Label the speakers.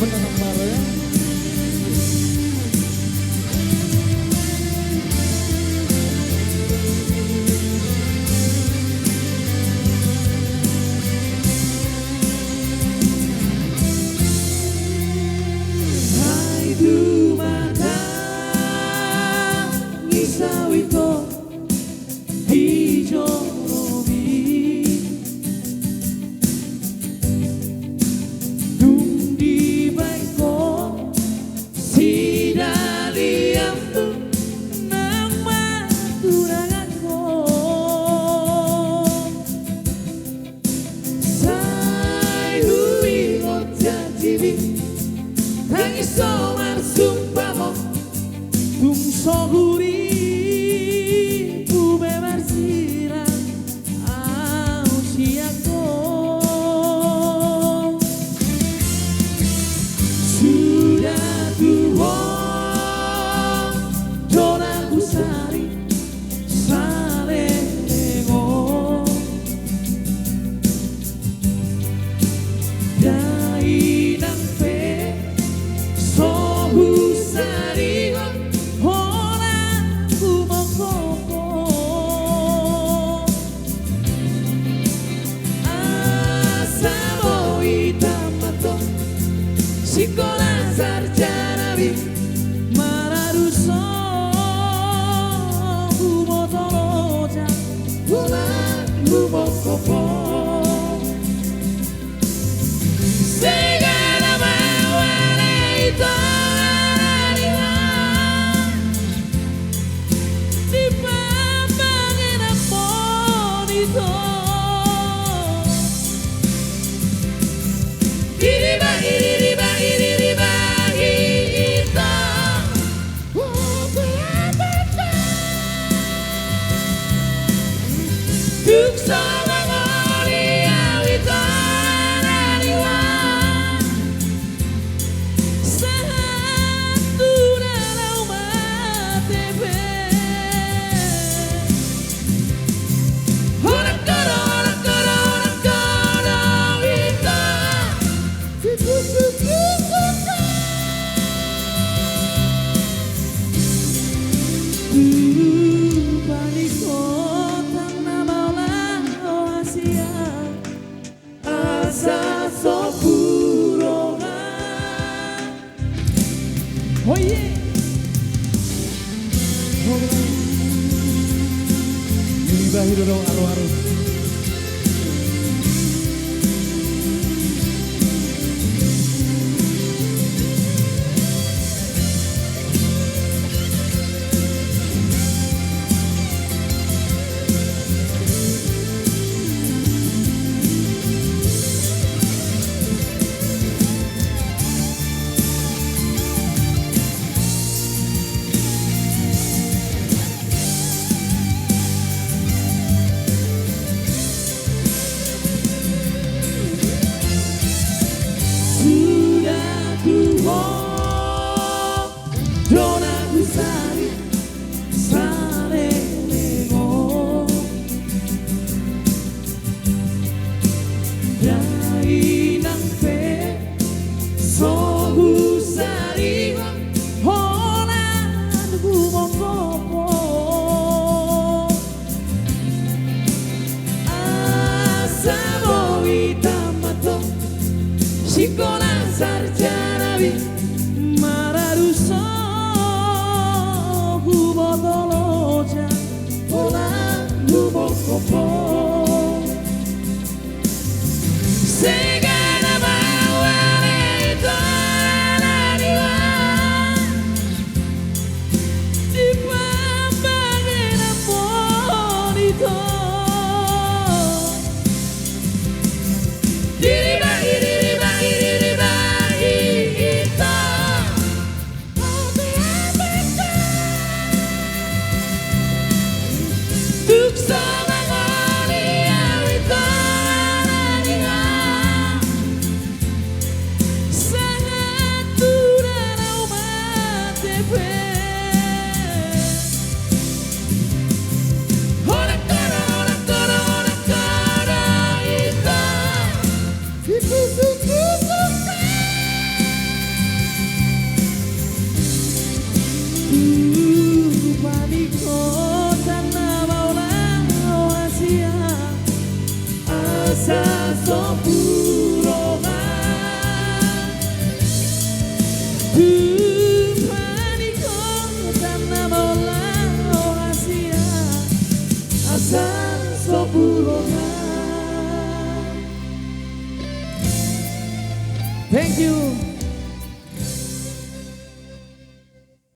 Speaker 1: bener kemarin.
Speaker 2: Hai dumata ngisawito hijoromi Nungdi baiko sidaliamtu nama turanganko Sai hui ngotjatibi Tangiso marsumpamo Bungso guri Bube marsiran Ausiako Sudah tua Dona kusari Salengo Dai nampe Sohu sariho Hora kumokoko Asamo itamato Sikola sarjanabi Mararuso Kumotoroja Hora kumokoko Segala mawane itorariwa Di pambangin ammonito Iriba, iriba, iriba, ito Tukso mangoli awito rariwa Sahatura laumate Horak koro ito Paniko tanah malang oasia Asa sopurongan Oh yeah
Speaker 1: Iriba hirurong aru-aru.
Speaker 2: Sudah tua Dona kusari Salengo Dai nampe Sohu sariwa Honan kumokopo Asamo itamato Sikola sarjanabi Mararuso Kumotoloja Hola kumokopo Segala mawane itorariwa Di pambangin ammonito Iriba, iriba, iriba, ito Tukso mangoli awito rariwa Sahatura laumate Horak koro asa sempurna Tuhan ikut mola rahasia asa sempurna. Thank you.